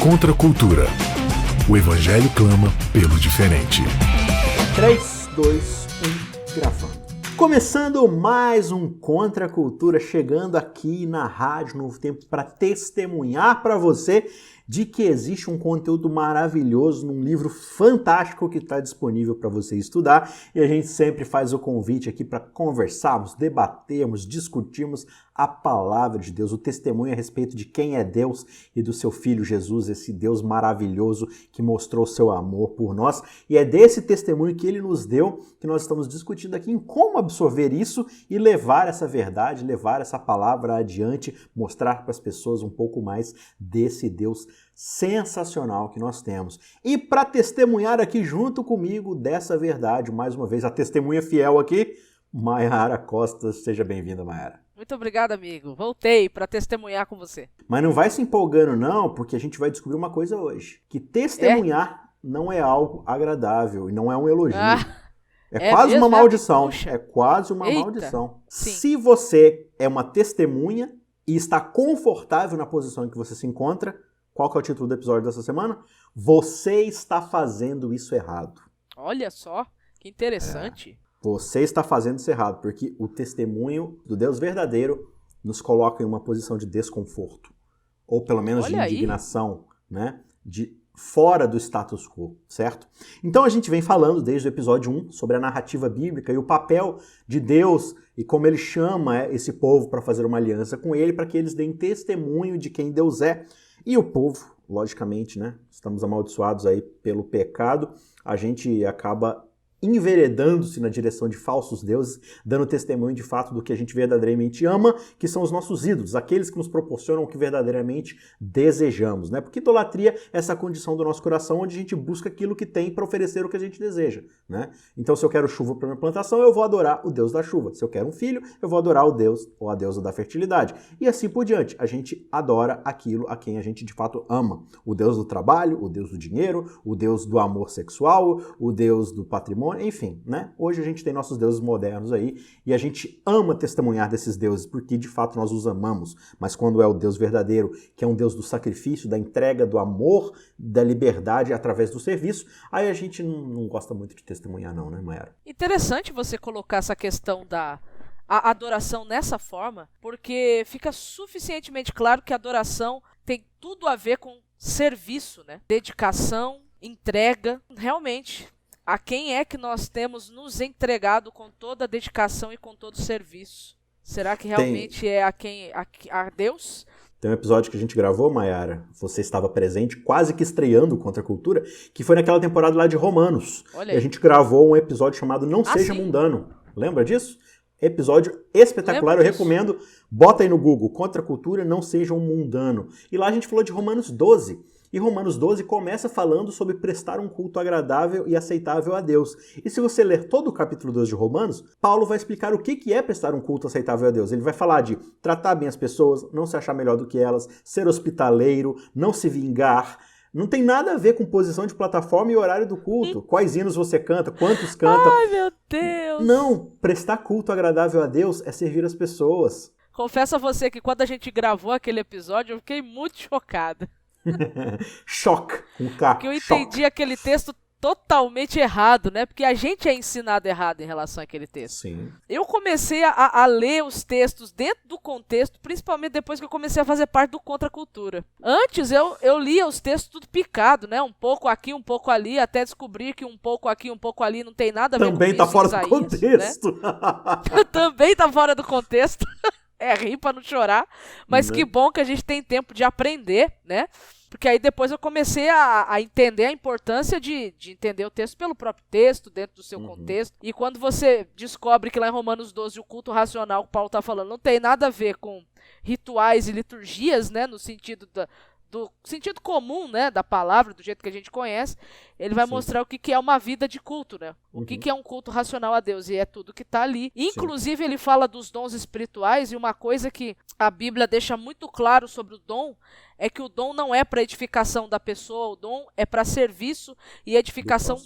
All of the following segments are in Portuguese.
Contra a cultura. O Evangelho clama pelo diferente. 3, 2, 1, gravando. Começando mais um Contra a Cultura, chegando aqui na Rádio Novo Tempo para testemunhar para você de que existe um conteúdo maravilhoso num livro fantástico que está disponível para você estudar, e a gente sempre faz o convite aqui para conversarmos, debatermos, discutirmos a palavra de Deus, o testemunho a respeito de quem é Deus e do seu Filho Jesus, esse Deus maravilhoso que mostrou seu amor por nós, e é desse testemunho que ele nos deu que nós estamos discutindo aqui em como absorver isso e levar essa verdade, levar essa palavra adiante, mostrar para as pessoas um pouco mais desse Deus sensacional que nós temos. E para testemunhar aqui junto comigo dessa verdade, mais uma vez, a testemunha fiel aqui, Mayara Costa. Seja bem-vinda, Mayara. Muito obrigada, amigo. Voltei para testemunhar com você. Mas não vai se empolgando não, porque a gente vai descobrir uma coisa hoje, que testemunhar não é algo agradável e não é um elogio. É quase uma maldição. É quase uma maldição. Sim. Se você é uma testemunha e está confortável na posição em que você se encontra, qual que é o título do episódio dessa semana? Você está fazendo isso errado. Olha só, que interessante. Você está fazendo isso errado, porque o testemunho do Deus verdadeiro nos coloca em uma posição de desconforto, ou pelo menos de indignação, né? De fora do status quo, certo? Então a gente vem falando desde o episódio 1 sobre a narrativa bíblica e o papel de Deus e como ele chama esse povo para fazer uma aliança com ele, para que eles deem testemunho de quem Deus é. E o povo, logicamente, né? Estamos amaldiçoados aí pelo pecado, a gente acaba enveredando-se na direção de falsos deuses, dando testemunho de fato do que a gente verdadeiramente ama, que são os nossos ídolos, aqueles que nos proporcionam o que verdadeiramente desejamos, né? Porque idolatria é essa condição do nosso coração onde a gente busca aquilo que tem para oferecer o que a gente deseja, né? Então, se eu quero chuva para minha plantação, eu vou adorar o Deus da chuva. Se eu quero um filho, eu vou adorar o Deus ou a deusa da fertilidade. E assim por diante. A gente adora aquilo a quem a gente de fato ama. O Deus do trabalho, o Deus do dinheiro, o Deus do amor sexual, o Deus do patrimônio, enfim, né? Hoje a gente tem nossos deuses modernos aí e a gente ama testemunhar desses deuses porque de fato nós os amamos. Mas quando é o Deus verdadeiro, que é um Deus do sacrifício, da entrega, do amor, da liberdade através do serviço, aí a gente não gosta muito de testemunhar não, né, Mayara? Interessante você colocar essa questão da adoração nessa forma, porque fica suficientemente claro que a adoração tem tudo a ver com serviço, né? Dedicação, entrega, realmente. A quem é que nós temos nos entregado com toda a dedicação e com todo o serviço? Será que realmente é a Deus? Tem um episódio que a gente gravou, Mayara, você estava presente, quase que estreando Contra a Cultura, que foi naquela temporada lá de Romanos. Olha aí. E a gente gravou um episódio chamado Não Seja Mundano. Lembra disso? Episódio espetacular, eu recomendo. Bota aí no Google, Contra a Cultura, Não Seja Mundano. E lá a gente falou de Romanos 12. E Romanos 12 começa falando sobre prestar um culto agradável e aceitável a Deus. E se você ler todo o capítulo 12 de Romanos, Paulo vai explicar o que é prestar um culto aceitável a Deus. Ele vai falar de tratar bem as pessoas, não se achar melhor do que elas, ser hospitaleiro, não se vingar. Não tem nada a ver com posição de plataforma e horário do culto. Quais hinos você canta, quantos canta. Ai, meu Deus! Não, prestar culto agradável a Deus é servir as pessoas. Confesso a você que quando a gente gravou aquele episódio, eu fiquei muito chocada. Choque, com K. Porque eu entendi aquele texto totalmente errado, né? Porque a gente é ensinado errado em relação àquele texto. Sim. Eu comecei a ler os textos dentro do contexto, principalmente depois que eu comecei a fazer parte do Contra a Cultura. Antes eu lia os textos tudo picado, né? Um pouco aqui, um pouco ali, até descobrir que um pouco aqui, um pouco ali não tem nada a ver com isso. Também tá fora do contexto. Né? Também tá fora do contexto. É rir pra não chorar, mas que bom que a gente tem tempo de aprender, né? Porque aí depois eu comecei a entender a importância de entender o texto pelo próprio texto, dentro do seu contexto. E quando você descobre que lá em Romanos 12 o culto racional que o Paulo tá falando não tem nada a ver com rituais e liturgias, né? No sentido do sentido comum, né, da palavra, do jeito que a gente conhece, ele vai mostrar o que é uma vida de culto, né? O que é um culto racional a Deus, e é tudo que está ali. Inclusive, ele fala dos dons espirituais, e uma coisa que a Bíblia deixa muito claro sobre o dom é que o dom não é para edificação da pessoa, o dom é para serviço e edificação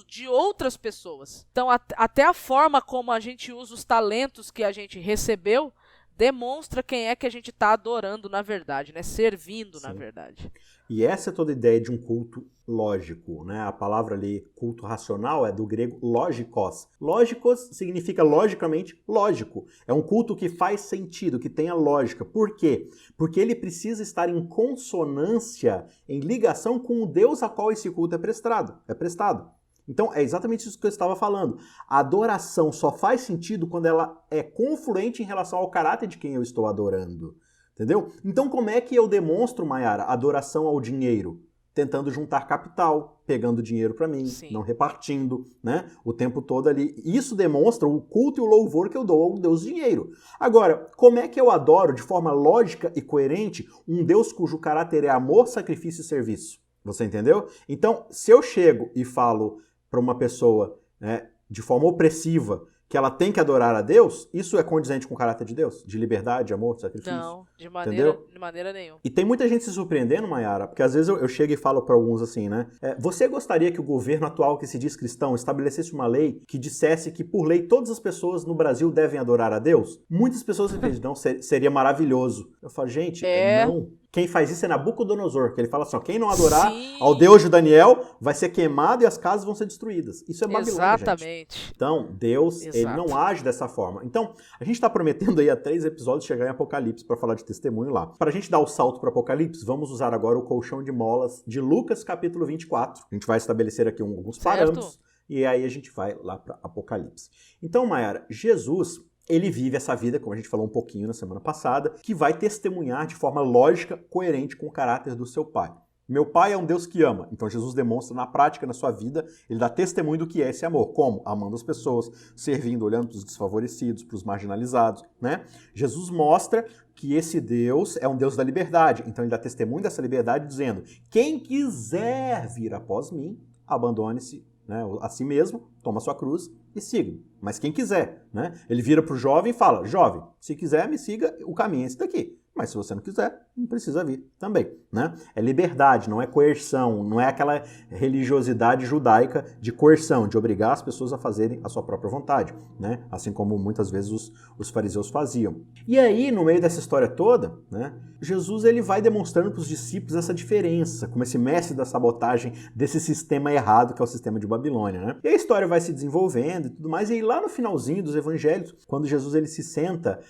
de outras pessoas. Então, até a forma como a gente usa os talentos que a gente recebeu demonstra quem é que a gente está adorando na verdade, né? Servindo na verdade. E essa é toda a ideia de um culto lógico, né? A palavra ali, culto racional, é do grego logikos. Logikos significa logicamente lógico. É um culto que faz sentido, que tenha lógica. Por quê? Porque ele precisa estar em consonância, em ligação com o Deus a qual esse culto é prestado. Então, é exatamente isso que eu estava falando. A adoração só faz sentido quando ela é confluente em relação ao caráter de quem eu estou adorando. Entendeu? Então, como é que eu demonstro, Mayara, adoração ao dinheiro? Tentando juntar capital, pegando dinheiro para mim, não repartindo, né? O tempo todo ali. Isso demonstra o culto e o louvor que eu dou ao Deus dinheiro. Agora, como é que eu adoro de forma lógica e coerente um Deus cujo caráter é amor, sacrifício e serviço? Você entendeu? Então, se eu chego e falo para uma pessoa, né, de forma opressiva, que ela tem que adorar a Deus, isso é condizente com o caráter de Deus? De liberdade, de amor, de sacrifício? Não, de maneira nenhuma. E tem muita gente se surpreendendo, Mayara, porque às vezes eu chego e falo para alguns assim, né? Você gostaria que o governo atual que se diz cristão estabelecesse uma lei que dissesse que, por lei, todas as pessoas no Brasil devem adorar a Deus? Muitas pessoas dizem, não, seria maravilhoso. Eu falo, gente, não. Quem faz isso é Nabucodonosor, que ele fala assim, ó, quem não adorar ao Deus de Daniel vai ser queimado e as casas vão ser destruídas. Isso é Babilônia, exatamente. gente. Então, Deus, ele não age dessa forma. Então, a gente está prometendo aí a 3 episódios chegar em Apocalipse para falar de testemunho lá. Para a gente dar o salto para Apocalipse, vamos usar agora o colchão de molas de Lucas, capítulo 24. A gente vai estabelecer aqui alguns parâmetros e aí a gente vai lá para Apocalipse. Então, Mayara, Jesus, ele vive essa vida, como a gente falou um pouquinho na semana passada, que vai testemunhar de forma lógica, coerente com o caráter do seu Pai. Meu Pai é um Deus que ama. Então Jesus demonstra na prática, na sua vida, ele dá testemunho do que é esse amor. Como? Amando as pessoas, servindo, olhando para os desfavorecidos, para os marginalizados, né? Jesus mostra que esse Deus é um Deus da liberdade. Então ele dá testemunho dessa liberdade dizendo, quem quiser vir após mim, abandone-se, né, a si mesmo, toma sua cruz e siga. Mas quem quiser, né? Ele vira para o jovem e fala, jovem, se quiser me siga, o caminho é esse daqui. Mas se você não quiser, não precisa vir também, né? É liberdade, não é coerção, não é aquela religiosidade judaica de coerção, de obrigar as pessoas a fazerem a sua própria vontade, né? Assim como muitas vezes os fariseus faziam. E aí, no meio dessa história toda, né, Jesus ele vai demonstrando para os discípulos essa diferença, como esse mestre da sabotagem desse sistema errado que é o sistema de Babilônia, né? E a história vai se desenvolvendo e tudo mais, e aí lá no finalzinho dos evangelhos, quando Jesus ele se senta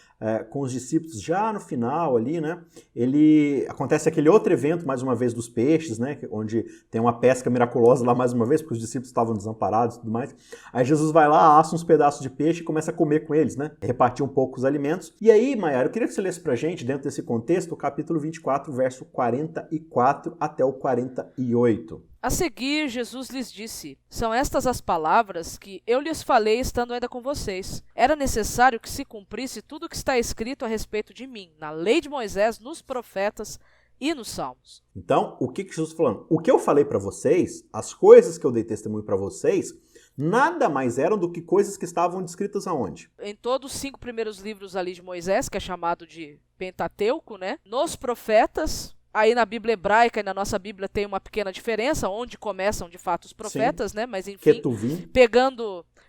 com os discípulos já no final ali, né? Acontece aquele outro evento, mais uma vez, dos peixes, né? Onde tem uma pesca miraculosa lá mais uma vez, porque os discípulos estavam desamparados e tudo mais. Aí Jesus vai lá, assa uns pedaços de peixe e começa a comer com eles, né? Repartir um pouco os alimentos. E aí, Mayara, eu queria que você lesse pra gente, dentro desse contexto, o capítulo 24, verso 44 até o 48. A seguir, Jesus lhes disse, são estas as palavras que eu lhes falei estando ainda com vocês. Era necessário que se cumprisse tudo o que está escrito a respeito de mim, na lei de Moisés, nos profetas e nos salmos. Então, o que Jesus está falando? O que eu falei para vocês, as coisas que eu dei testemunho para vocês, nada mais eram do que coisas que estavam descritas aonde? Em todos os 5 primeiros livros ali de Moisés, que é chamado de Pentateuco, né? Nos profetas. Aí na Bíblia hebraica e na nossa Bíblia tem uma pequena diferença, onde começam de fato os profetas, né? Mas enfim,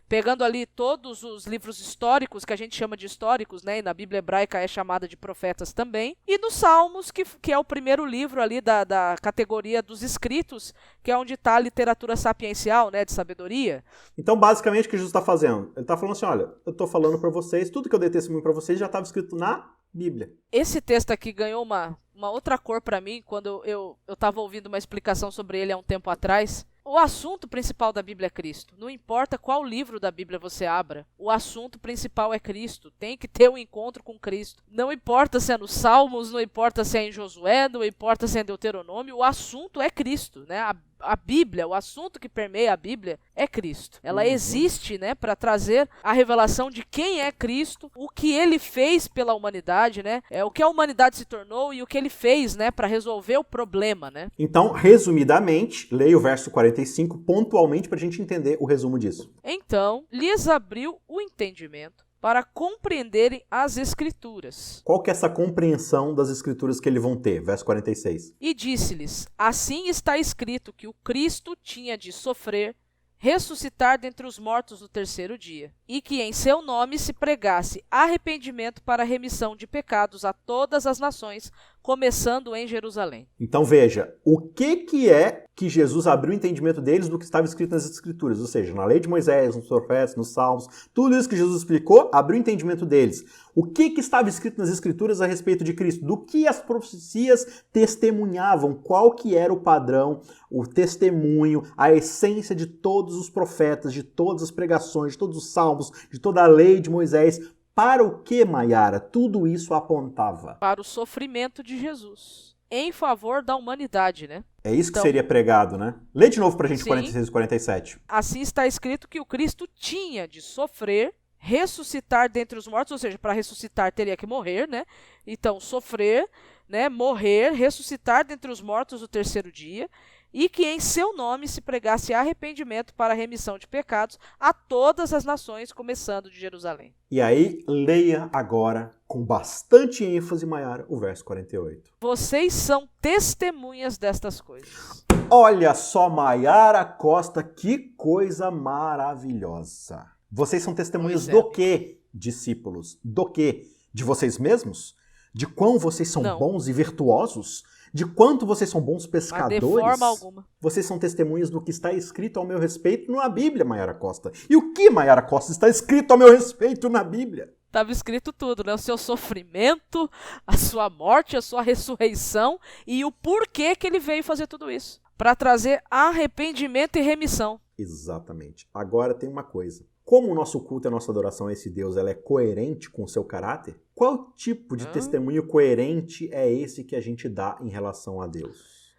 pegando ali todos os livros históricos, que a gente chama de históricos, né? E na Bíblia hebraica é chamada de profetas também. E nos Salmos, que é o primeiro livro ali da categoria dos escritos, que é onde está a literatura sapiencial, né? De sabedoria. Então, basicamente, o que Jesus está fazendo? Ele está falando assim, olha, eu estou falando para vocês, tudo que eu dei testemunho para vocês já estava escrito na Bíblia. Esse texto aqui ganhou uma outra cor para mim quando eu estava ouvindo uma explicação sobre ele há um tempo atrás. O assunto principal da Bíblia é Cristo. Não importa qual livro da Bíblia você abra, o assunto principal é Cristo. Tem que ter um encontro com Cristo. Não importa se é nos Salmos, não importa se é em Josué, não importa se é em Deuteronômio, o assunto é Cristo, né? A Bíblia, o assunto que permeia a Bíblia é Cristo. Ela existe, né, para trazer a revelação de quem é Cristo, o que ele fez pela humanidade, né? O que a humanidade se tornou e o que ele fez, né, para resolver o problema, né? Então, resumidamente, leia o verso 45 pontualmente para a gente entender o resumo disso. Então, lhes abriu o entendimento para compreenderem as Escrituras. Qual que é essa compreensão das Escrituras que eles vão ter? Verso 46. E disse-lhes, assim está escrito que o Cristo tinha de sofrer ressuscitar dentre os mortos no terceiro dia, e que em seu nome se pregasse arrependimento para a remissão de pecados a todas as nações, começando em Jerusalém. Então veja, o que é que Jesus abriu o entendimento deles do que estava escrito nas Escrituras? Ou seja, na lei de Moisés, nos profetas, nos salmos, tudo isso que Jesus explicou, abriu o entendimento deles. O que estava escrito nas Escrituras a respeito de Cristo? Do que as profecias testemunhavam? Qual que era o padrão, o testemunho, a essência de todos os profetas, de todas as pregações, de todos os salmos, de toda a lei de Moisés? Para o que, Maiara, tudo isso apontava? Para o sofrimento de Jesus, em favor da humanidade, né? É isso que seria pregado, né? Lê de novo pra gente 46 e 47. Assim está escrito que o Cristo tinha de sofrer, ressuscitar dentre os mortos, ou seja, para ressuscitar teria que morrer, né? Então, sofrer, né? Morrer, ressuscitar dentre os mortos no terceiro dia, e que em seu nome se pregasse arrependimento para a remissão de pecados a todas as nações, começando de Jerusalém. E aí, leia agora, com bastante ênfase, Maiara, o verso 48. Vocês são testemunhas destas coisas. Olha só, Maiara Costa, que coisa maravilhosa. Vocês são testemunhas do quê, discípulos? Do quê? De vocês mesmos? De quão vocês são bons e virtuosos? De quanto vocês são bons pescadores? De forma alguma. Vocês são testemunhas do que está escrito ao meu respeito na Bíblia, Maiara Costa. E o que, Maiara Costa, está escrito ao meu respeito na Bíblia? Estava escrito tudo, né? O seu sofrimento, a sua morte, a sua ressurreição e o porquê que ele veio fazer tudo isso. Para trazer arrependimento e remissão. Exatamente. Agora tem uma coisa. Como o nosso culto e a nossa adoração a esse Deus ela é coerente com o seu caráter, qual tipo de testemunho coerente é esse que a gente dá em relação a Deus?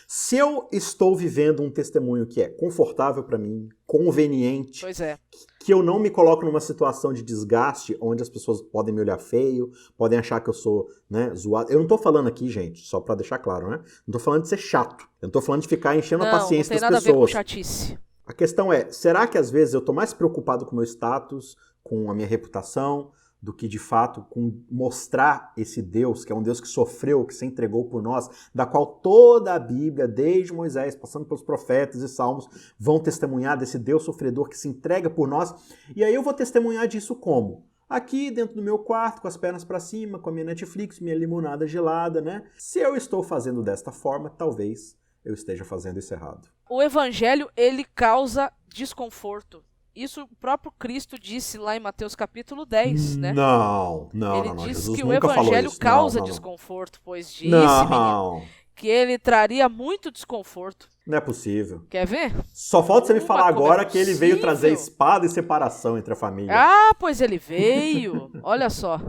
Se eu estou vivendo um testemunho que é confortável para mim, conveniente, que eu não me coloco numa situação de desgaste onde as pessoas podem me olhar feio, podem achar que eu sou, né, zoado. Eu não estou falando aqui, gente, só para deixar claro, né? Não estou falando de ser chato. Eu não estou falando de ficar enchendo a paciência das pessoas. Não tem nada a ver com chatice. A questão é, será que às vezes eu estou mais preocupado com o meu status, com a minha reputação, do que de fato com mostrar esse Deus, que é um Deus que sofreu, que se entregou por nós, da qual toda a Bíblia, desde Moisés, passando pelos profetas e salmos, vão testemunhar desse Deus sofredor que se entrega por nós. E aí eu vou testemunhar disso como? Aqui dentro do meu quarto, com as pernas para cima, com a minha Netflix, minha limonada gelada, né? Se eu estou fazendo desta forma, talvez eu esteja fazendo isso errado. O evangelho, ele causa desconforto. Isso o próprio Cristo disse lá em Mateus capítulo 10, né? Não. Ele disse Jesus que o nunca evangelho causa desconforto, pois disse, menino, que ele traria muito desconforto. Não é possível. Quer ver? Só falta você me falar agora que ele veio trazer espada e separação entre a família. Ah, pois ele veio. Olha só.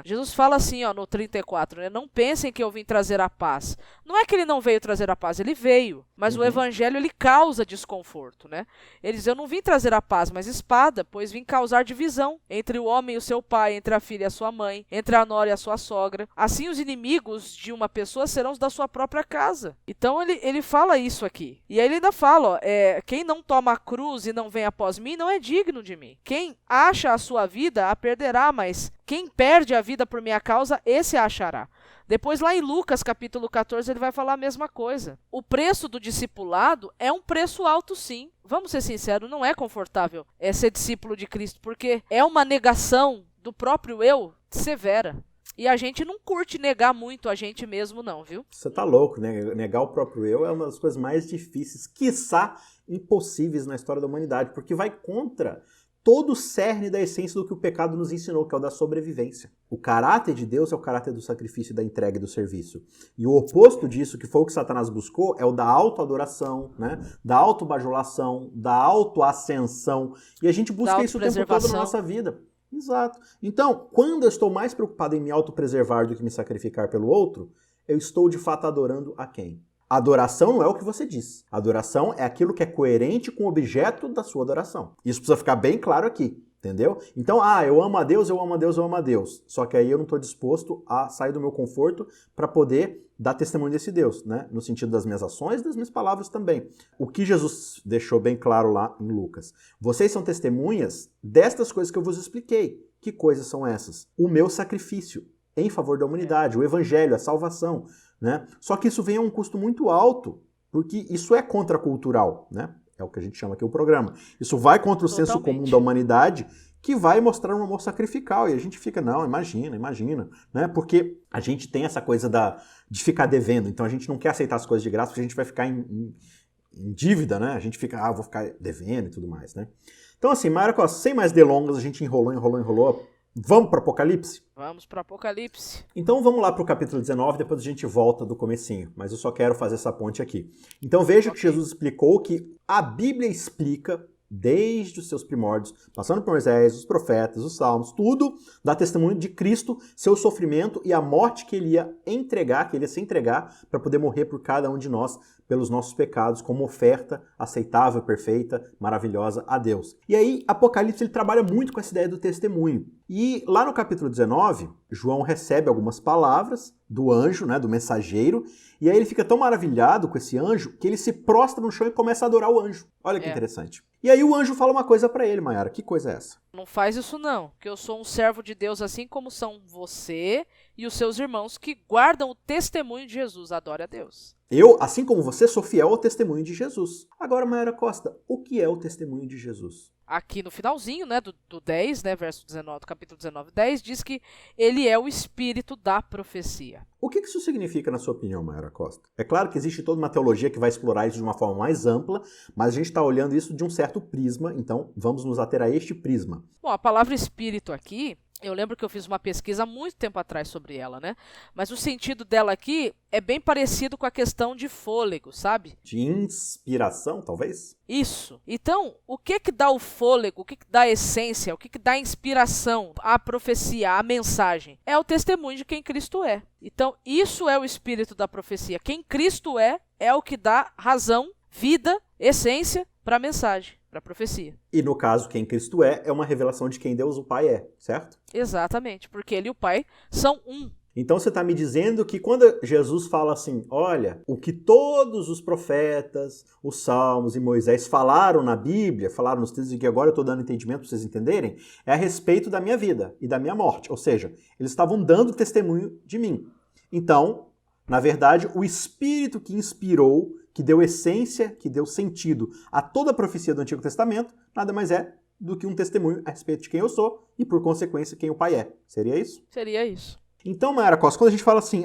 Jesus fala assim, ó, no 34, né? Não pensem que eu vim trazer a paz. Não é que ele não veio trazer a paz, ele veio. Mas o evangelho, ele causa desconforto, né? Ele diz, eu não vim trazer a paz, mas espada, pois vim causar divisão entre o homem e o seu pai, entre a filha e a sua mãe, entre a nora e a sua sogra. Assim, os inimigos de uma pessoa serão os da sua própria casa. Então, ele fala isso aqui. E aí ele ainda fala, ó, quem não toma a cruz e não vem após mim, não é digno de mim. Quem acha a sua vida, a perderá, mas quem perde a vida por minha causa, esse a achará. Depois lá em Lucas capítulo 14 ele vai falar a mesma coisa. O preço do discipulado é um preço alto sim. Vamos ser sinceros, não é confortável ser discípulo de Cristo, porque é uma negação do próprio eu severa. E a gente não curte negar muito a gente mesmo não, viu? Você tá louco, né? Negar o próprio eu é uma das coisas mais difíceis, quiçá impossíveis na história da humanidade, porque vai contra todo o cerne da essência do que o pecado nos ensinou, que é o da sobrevivência. O caráter de Deus é o caráter do sacrifício, da entrega e do serviço. E o oposto disso, que foi o que Satanás buscou, é o da autoadoração, né? Da autobajulação, da autoascensão. E a gente busca isso o tempo todo na nossa vida. Exato. Então, quando eu estou mais preocupado em me autopreservar do que me sacrificar pelo outro, eu estou de fato adorando a quem? Adoração não é o que você diz. Adoração é aquilo que é coerente com o objeto da sua adoração. Isso precisa ficar bem claro aqui, entendeu? Então, eu amo a Deus, eu amo a Deus, eu amo a Deus. Só que aí eu não estou disposto a sair do meu conforto para poder dar testemunho desse Deus, né? No sentido das minhas ações e das minhas palavras também. O que Jesus deixou bem claro lá em Lucas. Vocês são testemunhas destas coisas que eu vos expliquei. Que coisas são essas? O meu sacrifício em favor da humanidade, o evangelho, a salvação, né? Só que isso vem a um custo muito alto. porque isso é contracultural, né? É o que a gente chama aqui o programa. Isso vai contra o senso comum da humanidade, que vai mostrar um amor sacrificial. E a gente fica, não, imagina, né? Porque a gente tem essa coisa de ficar devendo. Então a gente não quer aceitar as coisas de graça, porque a gente vai ficar em dívida, né? A gente fica, vou ficar devendo e tudo mais, né? Então assim, Mayara Costa, sem mais delongas, a gente enrolou. Vamos para o Apocalipse? Vamos para o Apocalipse. Então vamos lá para o capítulo 19, depois a gente volta do comecinho, mas eu só quero fazer essa ponte aqui. Então veja que Jesus explicou que a Bíblia explica, desde os seus primórdios, passando por Moisés, os profetas, os salmos, tudo dá testemunho de Cristo, seu sofrimento e a morte que ele ia se entregar para poder morrer por cada um de nós, pelos nossos pecados, como oferta aceitável, perfeita, maravilhosa a Deus. E aí, Apocalipse, ele trabalha muito com essa ideia do testemunho. E lá no capítulo 19, João recebe algumas palavras do anjo, né, do mensageiro, e aí ele fica tão maravilhado com esse anjo que ele se prostra no chão e começa a adorar o anjo. Olha que interessante. E aí o anjo fala uma coisa para ele, Mayara. Que coisa é essa? Não faz isso não, que eu sou um servo de Deus assim como são você e os seus irmãos que guardam o testemunho de Jesus. Adore a Deus. Eu, assim como você, sou fiel ao testemunho de Jesus. Agora, Mayara Costa, o que é o testemunho de Jesus? Aqui no finalzinho, né, do 10, né, verso 19, do capítulo 19, 10, diz que ele é o espírito da profecia. O que isso significa, na sua opinião, Mayara Costa? É claro que existe toda uma teologia que vai explorar isso de uma forma mais ampla, mas a gente está olhando isso de um certo prisma, então vamos nos ater a este prisma. Bom, a palavra espírito aqui, eu lembro que eu fiz uma pesquisa há muito tempo atrás sobre ela, né? Mas o sentido dela aqui é bem parecido com a questão de fôlego, sabe? De inspiração, talvez? Isso. Então, o que dá o fôlego, o que dá a essência, o que dá a inspiração, a profecia, a mensagem? É o testemunho de quem Cristo é. Então, isso é o espírito da profecia. Quem Cristo é o que dá razão, vida, essência para a mensagem, para a profecia. E no caso, quem Cristo é uma revelação de quem Deus o Pai é, certo? Exatamente, porque ele e o Pai são um. Então você está me dizendo que quando Jesus fala assim, olha, o que todos os profetas, os salmos e Moisés falaram na Bíblia, falaram nos textos, e que agora eu estou dando entendimento para vocês entenderem, é a respeito da minha vida e da minha morte. Ou seja, eles estavam dando testemunho de mim. Então, na verdade, o Espírito que inspirou, que deu essência, que deu sentido a toda a profecia do Antigo Testamento, nada mais é do que um testemunho a respeito de quem eu sou e, por consequência, quem o Pai é. Seria isso? Seria isso. Então, Mayara Costa, quando a gente fala assim,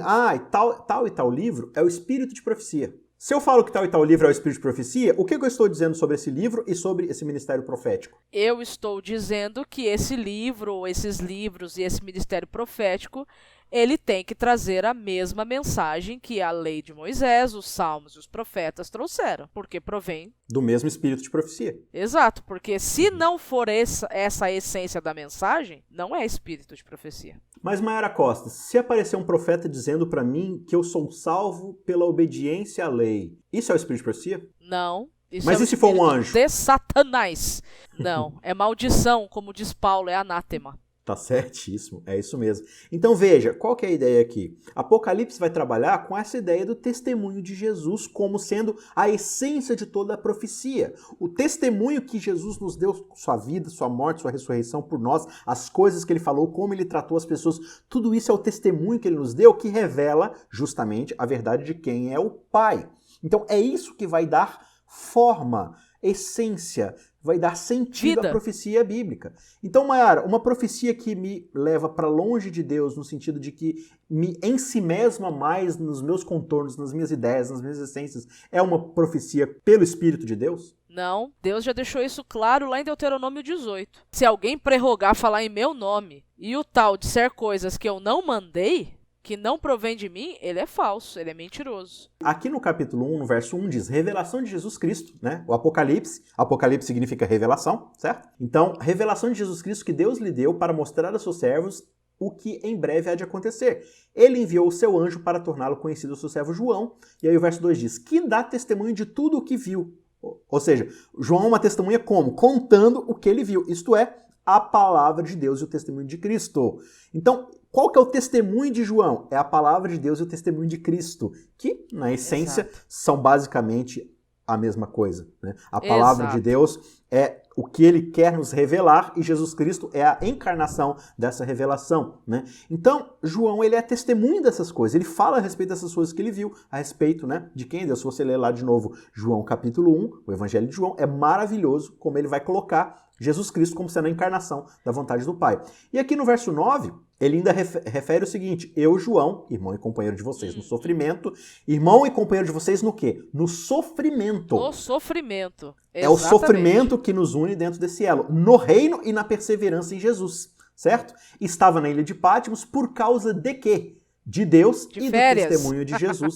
tal e tal livro é o espírito de profecia. Se eu falo que tal e tal livro é o espírito de profecia, o que eu estou dizendo sobre esse livro e sobre esse ministério profético? Eu estou dizendo que esse livro, ou esses livros e esse ministério profético, ele tem que trazer a mesma mensagem que a lei de Moisés, os salmos e os profetas trouxeram, porque provém do mesmo espírito de profecia. Exato, porque se não for essa a essência da mensagem, não é espírito de profecia. Mas, Mayara Costa, se aparecer um profeta dizendo para mim que eu sou salvo pela obediência à lei, isso é o espírito de profecia? Não. Mas e se for um anjo? De Satanás. Não, é maldição, como diz Paulo, é anátema. Tá certíssimo, é isso mesmo. Então veja, qual que é a ideia aqui? Apocalipse vai trabalhar com essa ideia do testemunho de Jesus como sendo a essência de toda a profecia. O testemunho que Jesus nos deu, sua vida, sua morte, sua ressurreição por nós, as coisas que ele falou, como ele tratou as pessoas, tudo isso é o testemunho que ele nos deu que revela justamente a verdade de quem é o Pai. Então é isso que vai dar forma, essência, vai dar sentido à profecia bíblica. Então, Mayara, uma profecia que me leva para longe de Deus, no sentido de que me ensimesma mais nos meus contornos, nas minhas ideias, nas minhas essências, é uma profecia pelo Espírito de Deus? Não, Deus já deixou isso claro lá em Deuteronômio 18. Se alguém prerrogar falar em meu nome e o tal disser coisas que eu não mandei, que não provém de mim, ele é falso, ele é mentiroso. Aqui no capítulo 1, no verso 1, diz revelação de Jesus Cristo, né? O Apocalipse. Apocalipse significa revelação, certo? Então, revelação de Jesus Cristo que Deus lhe deu para mostrar aos seus servos o que em breve há de acontecer. Ele enviou o seu anjo para torná-lo conhecido ao seu servo João. E aí o verso 2 diz, que dá testemunho de tudo o que viu. Ou seja, João é uma testemunha como? Contando o que ele viu. Isto é, a palavra de Deus e o testemunho de Cristo. Então, qual que é o testemunho de João? É a palavra de Deus e o testemunho de Cristo, que, na essência, são basicamente a mesma coisa, né? A palavra de Deus é o que ele quer nos revelar, e Jesus Cristo é a encarnação dessa revelação, né? Então, João, ele é testemunho dessas coisas, ele fala a respeito dessas coisas que ele viu, a respeito, né, de quem é Deus. Se você ler lá de novo João capítulo 1, o Evangelho de João, é maravilhoso como ele vai colocar Jesus Cristo como sendo a encarnação da vontade do Pai. E aqui no verso 9, ele ainda refere o seguinte: eu, João, irmão e companheiro de vocês no sofrimento, irmão e companheiro de vocês no quê? No sofrimento. No sofrimento. Exatamente. É o sofrimento que nos une dentro desse elo, no reino e na perseverança em Jesus, certo? Estava na ilha de Patmos por causa de quê? De Deus e férias. Do testemunho de Jesus.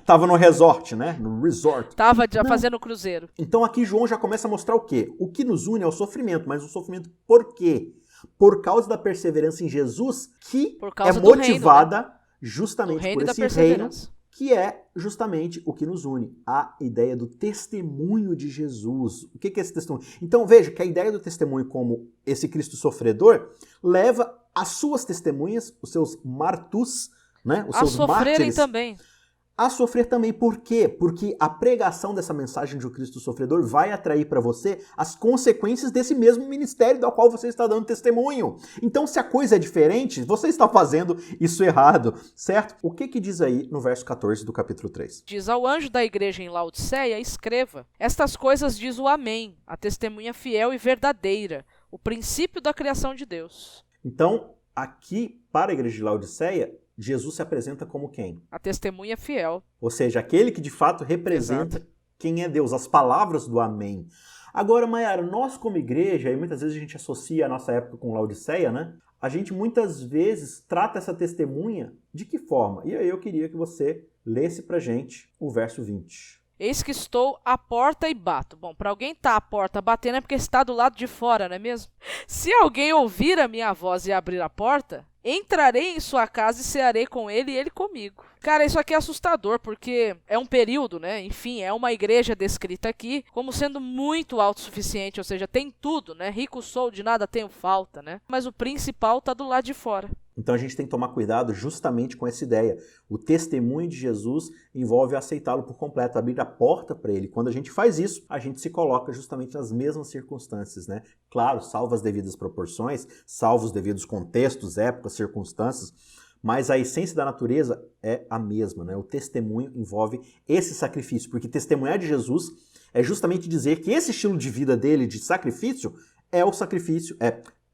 Tava no resort, né? No resort. Tava fazendo cruzeiro. Então aqui João já começa a mostrar o quê? O que nos une é o sofrimento, mas o sofrimento por quê? Por causa da perseverança em Jesus, que é motivada reino, né? Justamente por esse reino, que é justamente o que nos une. A ideia do testemunho de Jesus. O que é esse testemunho? Então veja que a ideia do testemunho como esse Cristo sofredor leva as suas testemunhas, os seus martus, né? Os seus mártires, também. A sofrer também. Por quê? Porque a pregação dessa mensagem de um Cristo sofredor vai atrair para você as consequências desse mesmo ministério do qual você está dando testemunho. Então, se a coisa é diferente, você está fazendo isso errado, certo? O que diz aí no verso 14 do capítulo 3? Diz: ao anjo da igreja em Laodiceia, escreva: estas coisas diz o Amém, a testemunha fiel e verdadeira, o princípio da criação de Deus. Então, aqui, para a igreja de Laodiceia, Jesus se apresenta como quem? A testemunha fiel. Ou seja, aquele que de fato representa quem é Deus, as palavras do Amém. Agora, Mayara, nós como igreja, e muitas vezes a gente associa a nossa época com Laodiceia, né? A gente muitas vezes trata essa testemunha de que forma? E aí eu queria que você lesse pra gente o verso 20. Eis que estou à porta e bato. Bom, para alguém estar à porta batendo é porque está do lado de fora, não é mesmo? Se alguém ouvir a minha voz e abrir a porta, entrarei em sua casa e cearei com ele e ele comigo. Cara, isso aqui é assustador, porque é um período, né? Enfim, é uma igreja descrita aqui como sendo muito autossuficiente, ou seja, tem tudo, né? Rico sou, de nada tenho falta, né? Mas o principal está do lado de fora. Então a gente tem que tomar cuidado justamente com essa ideia. O testemunho de Jesus envolve aceitá-lo por completo, abrir a porta para ele. Quando a gente faz isso, a gente se coloca justamente nas mesmas circunstâncias, né? Claro, salvo as devidas proporções, salvo os devidos contextos, épocas, circunstâncias, mas a essência da natureza é a mesma, né? O testemunho envolve esse sacrifício, porque testemunhar de Jesus é justamente dizer que esse estilo de vida dele, de sacrifício, é o sacrifício,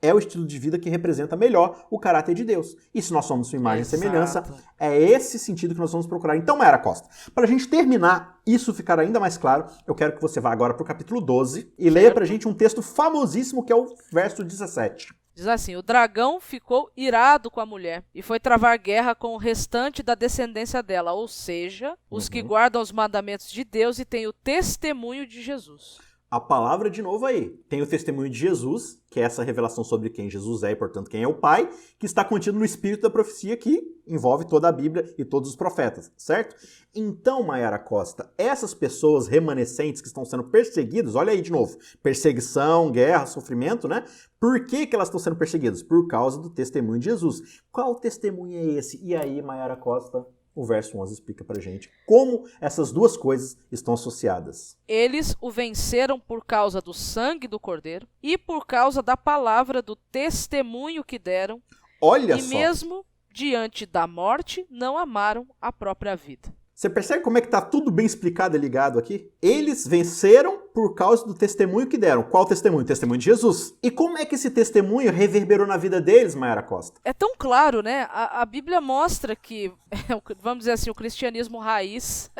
é o estilo de vida que representa melhor o caráter de Deus. E se nós somos sua imagem e semelhança, é esse sentido que nós vamos procurar. Então, Mayara Costa, para a gente terminar, isso ficar ainda mais claro, eu quero que você vá agora para o capítulo 12 e leia para a gente um texto famosíssimo que é o verso 17. Diz assim: o dragão ficou irado com a mulher e foi travar guerra com o restante da descendência dela, ou seja, os que guardam os mandamentos de Deus e têm o testemunho de Jesus. A palavra de novo aí. Tem o testemunho de Jesus, que é essa revelação sobre quem Jesus é e, portanto, quem é o Pai, que está contido no espírito da profecia que envolve toda a Bíblia e todos os profetas, certo? Então, Mayara Costa, essas pessoas remanescentes que estão sendo perseguidas, olha aí de novo, perseguição, guerra, sofrimento, né? Por que elas estão sendo perseguidas? Por causa do testemunho de Jesus. Qual testemunho é esse? E aí, Mayara Costa, o verso 11 explica pra gente como essas duas coisas estão associadas. Eles o venceram por causa do sangue do Cordeiro e por causa da palavra do testemunho que deram. Olha e só. Mesmo diante da morte, não amaram a própria vida. Você percebe como é que tá tudo bem explicado e ligado aqui? Eles venceram por causa do testemunho que deram. Qual testemunho? O testemunho de Jesus. E como é que esse testemunho reverberou na vida deles, Mayara Costa? É tão claro, né? A Bíblia mostra que, vamos dizer assim, o cristianismo raiz,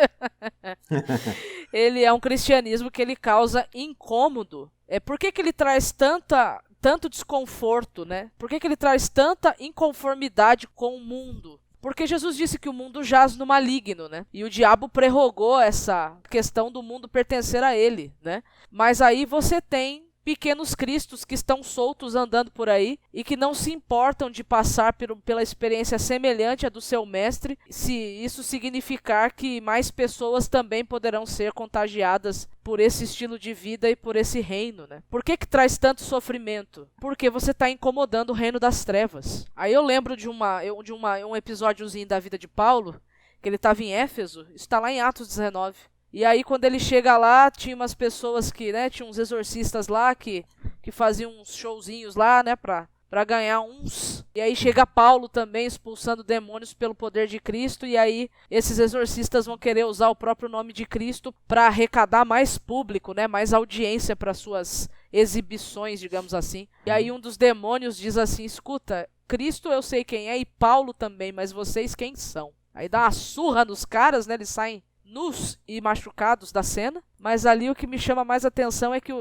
ele é um cristianismo que ele causa incômodo. Por que ele traz tanto desconforto, né? Por que ele traz tanta inconformidade com o mundo? Porque Jesus disse que o mundo jaz no maligno, né? E o diabo prorrogou essa questão do mundo pertencer a ele, né? Mas aí você tem pequenos cristos que estão soltos andando por aí e que não se importam de passar pela experiência semelhante à do seu mestre, se isso significar que mais pessoas também poderão ser contagiadas por esse estilo de vida e por esse reino, né? Por que traz tanto sofrimento? Porque você está incomodando o reino das trevas. Aí eu lembro de um episódiozinho da vida de Paulo, que ele estava em Éfeso, está lá em Atos 19. E aí quando ele chega lá, tinha umas pessoas que, né, tinha uns exorcistas lá que faziam uns showzinhos lá, né, pra ganhar uns. E aí chega Paulo também expulsando demônios pelo poder de Cristo, e aí esses exorcistas vão querer usar o próprio nome de Cristo para arrecadar mais público, né, mais audiência para suas exibições, digamos assim. E aí um dos demônios diz assim: escuta, Cristo eu sei quem é e Paulo também, mas vocês quem são? Aí dá uma surra nos caras, né, eles saem nus e machucados da cena, mas ali o que me chama mais atenção é que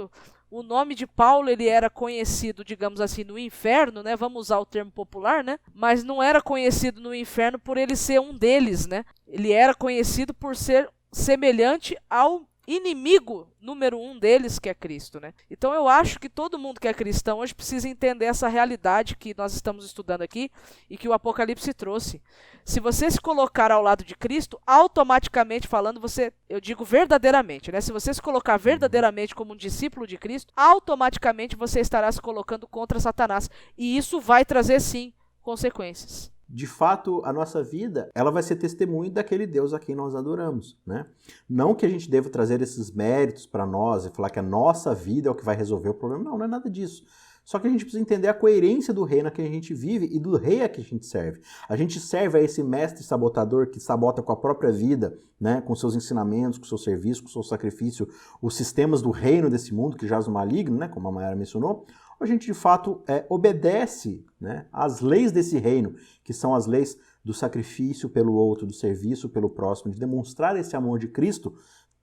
o nome de Paulo, ele era conhecido, digamos assim, no inferno, né? Vamos usar o termo popular, né? Mas não era conhecido no inferno por ele ser um deles, né? Ele era conhecido por ser semelhante ao inimigo número 1 deles, que é Cristo, né? Então eu acho que todo mundo que é cristão hoje precisa entender essa realidade que nós estamos estudando aqui e que o Apocalipse trouxe. Se você se colocar ao lado de Cristo, automaticamente falando, eu digo verdadeiramente, né? Se você se colocar verdadeiramente como um discípulo de Cristo, automaticamente você estará se colocando contra Satanás. E isso vai trazer, sim, consequências. De fato, a nossa vida, ela vai ser testemunho daquele Deus a quem nós adoramos, né? Não que a gente deva trazer esses méritos para nós e falar que a nossa vida é o que vai resolver o problema. Não é nada disso. Só que a gente precisa entender a coerência do reino a que a gente vive e do rei a que a gente serve. A gente serve a esse mestre sabotador que sabota com a própria vida, né? Com seus ensinamentos, com seu serviço, com seu sacrifício, os sistemas do reino desse mundo que jaz no maligno, né? Como a Mayara mencionou. A gente, de fato, obedece, né, às leis desse reino, que são as leis do sacrifício pelo outro, do serviço pelo próximo, de demonstrar esse amor de Cristo,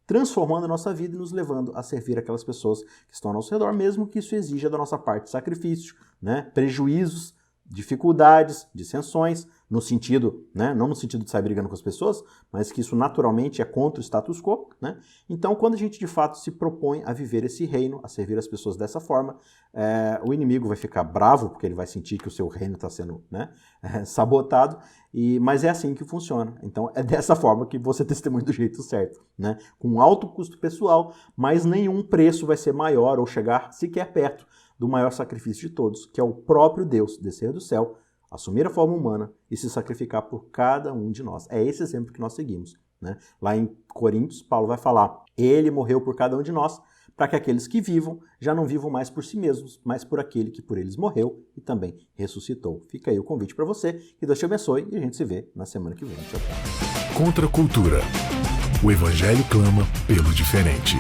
transformando a nossa vida e nos levando a servir aquelas pessoas que estão ao nosso redor, mesmo que isso exija da nossa parte sacrifício, né, prejuízos, dificuldades, dissensões, no sentido, né, não no sentido de sair brigando com as pessoas, mas que isso naturalmente é contra o status quo, né? Então, quando a gente de fato se propõe a viver esse reino, a servir as pessoas dessa forma, o inimigo vai ficar bravo, porque ele vai sentir que o seu reino está sendo, né, sabotado, mas é assim que funciona. Então, é dessa forma que você testemunha do jeito certo, né? Com alto custo pessoal, mas nenhum preço vai ser maior ou chegar sequer perto do maior sacrifício de todos, que é o próprio Deus descer do céu, assumir a forma humana e se sacrificar por cada um de nós. É esse exemplo que nós seguimos, né? Lá em Coríntios, Paulo vai falar: ele morreu por cada um de nós, para que aqueles que vivam já não vivam mais por si mesmos, mas por aquele que por eles morreu e também ressuscitou. Fica aí o convite para você, que Deus te abençoe e a gente se vê na semana que vem. Tchau, tchau. Contra a cultura. O Evangelho clama pelo diferente.